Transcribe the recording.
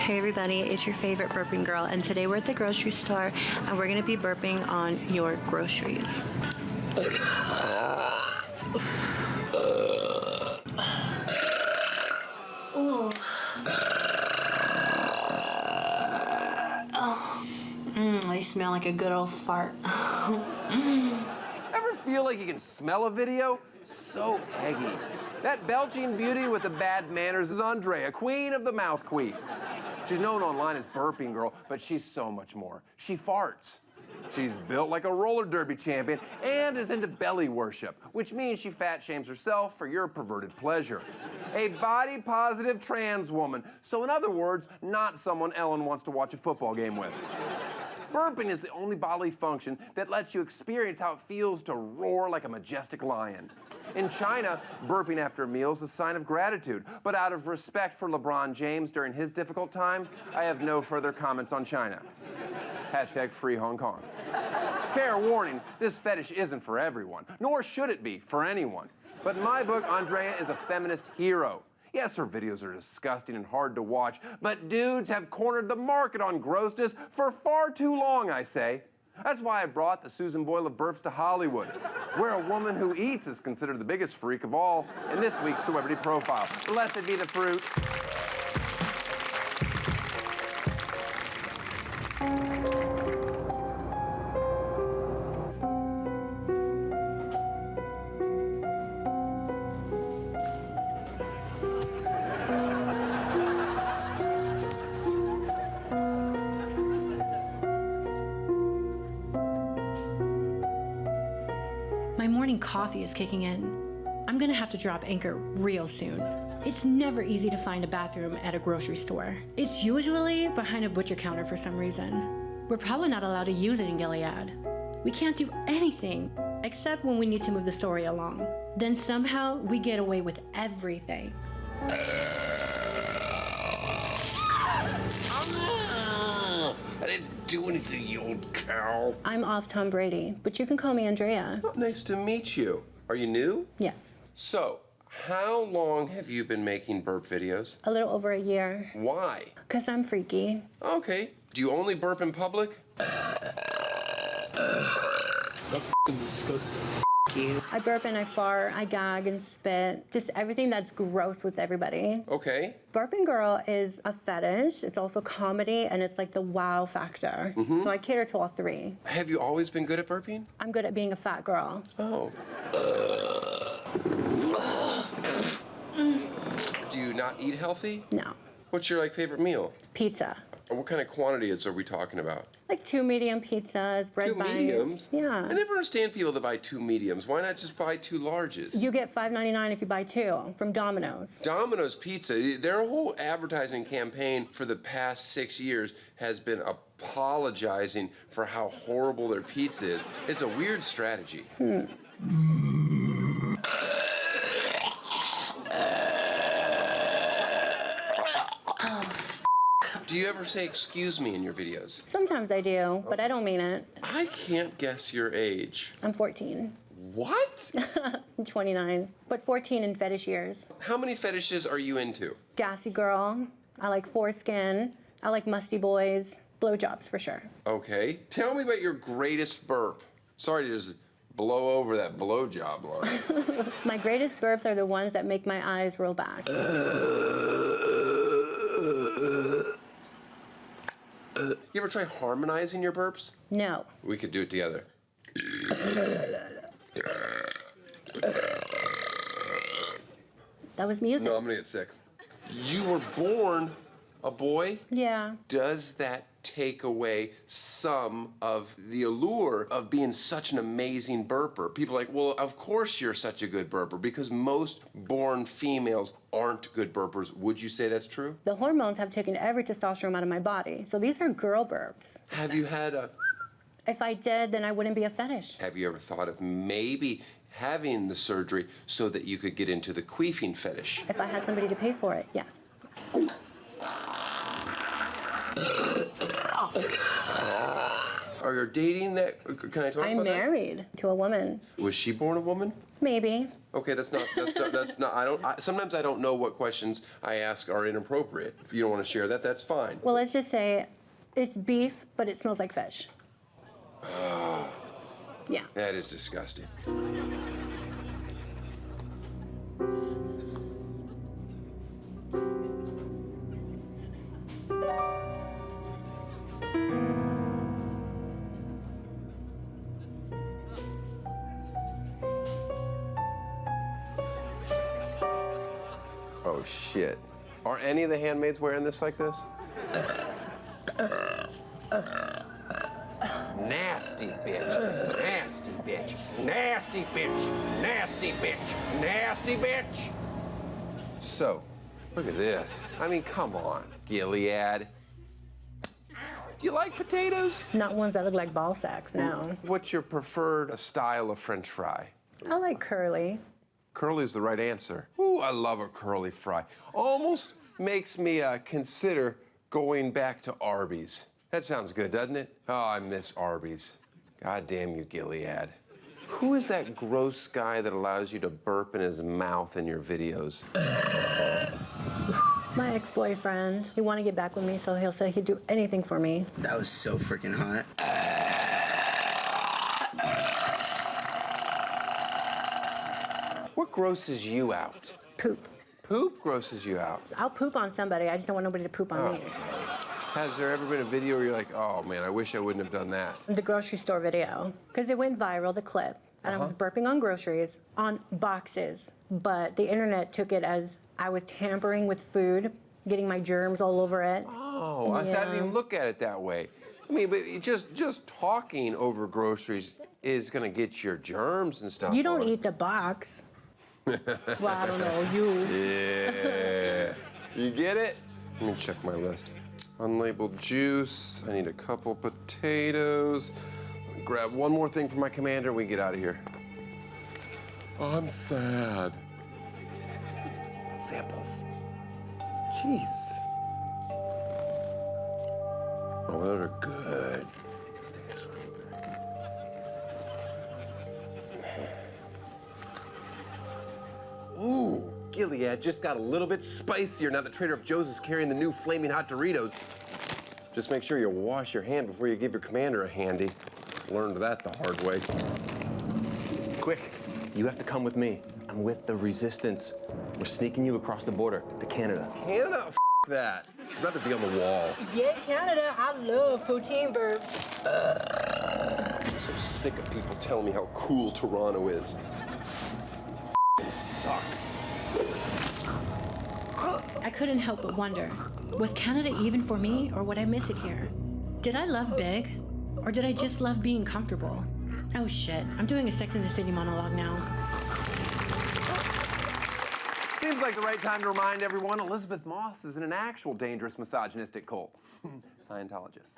Hey everybody, it's your favorite burping girl, and today we're at the grocery store and we're gonna be burping on your groceries. They smell like a good old fart. Ever feel like you can smell a video? So eggy. That Belgian beauty with the bad manners is Andrea, queen of the mouth queef. She's known online as Burping Girl, but she's so much more. She farts. She's built like a roller derby champion and is into belly worship, which means she fat shames herself for your perverted pleasure. A body positive trans woman. So in other words, not someone Ellen wants to watch a football game with. Burping is the only bodily function that lets you experience how it feels to roar like a majestic lion. In China, burping after meals is a sign of gratitude, but out of respect for LeBron James during his difficult time, I have no further comments on China. Hashtag free Hong Kong. Fair warning, this fetish isn't for everyone, nor should it be for anyone. But in my book, Andrea is a feminist hero. Yes, her videos are disgusting and hard to watch, but dudes have cornered the market on grossness for far too long, I say. That's why I brought the Susan Boyle of burps to Hollywood, where a woman who eats is considered the biggest freak of all in this week's CeWEBrity profile. Blessed be the fruit. My morning coffee is kicking in. I'm gonna have to drop anchor real soon. It's never easy to find a bathroom at a grocery store. It's usually behind a butcher counter for some reason. We're probably not allowed to use it in Gilead. We can't do anything except when we need to move the story along. Then somehow we get away with everything. I didn't do anything, you old cow. I'm off Tom Brady, but you can call me Andrea. Oh, nice to meet you. Are you new? Yes. So, how long have you been making burp videos? A little over a year. Why? 'Cause I'm freaky. Okay. Do you only burp in public? That's disgusting. I burp and I fart, I gag and spit. Just everything that's gross with everybody. Okay. Burping Girl is a fetish. It's also comedy, and it's like the wow factor. So I cater to all three. Have you always been good at burping? I'm good at being a fat girl. Oh. Do you not eat healthy? No. What's your favorite meal? Pizza. Or what kind of quantities are we talking about? Like 2 medium pizzas, bread 2 bites. mediums? Yeah. I never understand people that buy 2 mediums. Why not just buy 2 larges? You get $5.99 if you buy 2 from Domino's. Domino's Pizza, their whole advertising campaign for the past 6 years has been apologizing for how horrible their pizza is. It's a weird strategy. Do you ever say excuse me in your videos? Sometimes I do, but I don't mean it. I can't guess your age. I'm 14. What? I'm 29, but 14 in fetish years. How many fetishes are you into? Gassy girl. I like foreskin. I like musty boys. Blowjobs for sure. Okay. Tell me about your greatest burp. Sorry to just blow over that blowjob line. My greatest burps are the ones that make my eyes roll back. You ever try harmonizing your burps? No. We could do it together. That was music. No, I'm gonna get sick. You were born a boy? Yeah. Does that take away some of the allure of being such an amazing burper? People are like, well, of course you're such a good burper, because most born females aren't good burpers. Would you say that's true? The hormones have taken every testosterone out of my body. So these are girl burps. Have you had a... If I did, then I wouldn't be a fetish. Have you ever thought of maybe having the surgery so that you could get into the queefing fetish? If I had somebody to pay for it, yes. Are you dating that? Can I talk I'm about that? married to a woman. Was she born a woman? Maybe. Okay, that's not, sometimes I don't know what questions I ask are inappropriate. If you don't want to share that, that's fine. Well, let's just say it's beef, but it smells like fish. Yeah. That is disgusting. Oh, shit. Are any of the handmaids wearing this like this? Nasty bitch. Nasty bitch. Nasty bitch. Nasty bitch. Nasty bitch. So, look at this. I mean, come on, Gilead. Do you like potatoes? Not ones that look like ball sacks, no. What's your preferred style of French fry? I like curly. Curly is the right answer. Ooh, I love a curly fry. Almost makes me consider going back to Arby's. That sounds good, doesn't it? Oh, I miss Arby's. God damn you, Gilead. Who is that gross guy that allows you to burp in his mouth in your videos? My ex-boyfriend. He wanted to get back with me, so he'll say he'd do anything for me. That was so freaking hot. What grosses you out? Poop. Poop grosses you out. I'll poop on somebody. I just don't want nobody to poop on me. Has there ever been a video where you're like, oh man, I wish I wouldn't have done that? The grocery store video, because it went viral, the clip, and I was burping on groceries, on boxes, but the internet took it as I was tampering with food, getting my germs all over it. Oh, I didn't even look at it that way. I mean, but just talking over groceries is gonna get your germs and stuff. You don't eat the box. Well, I don't know, you. Yeah. You get it? Let me check my list. Unlabeled juice. I need a couple potatoes. Let me grab one more thing from my commander and we get out of here. I'm sad. Samples. Jeez. Oh, those are good. Ooh, Gilead just got a little bit spicier now that Trader Joe's is carrying the new flaming hot Doritos. Just make sure you wash your hand before you give your commander a handy. Learned that the hard way. Quick, you have to come with me. I'm with the resistance. We're sneaking you across the border to Canada. Canada? F that. I'd rather be on the wall. Yeah, Canada, I love poutine burps. I'm so sick of people telling me how cool Toronto is. It sucks. I couldn't help but wonder, was Canada even for me, or would I miss it here? Did I love big, or did I just love being comfortable? Oh shit, I'm doing a Sex and the City monologue now. Seems like the right time to remind everyone Elizabeth Moss is in an actual dangerous misogynistic cult. Scientologist.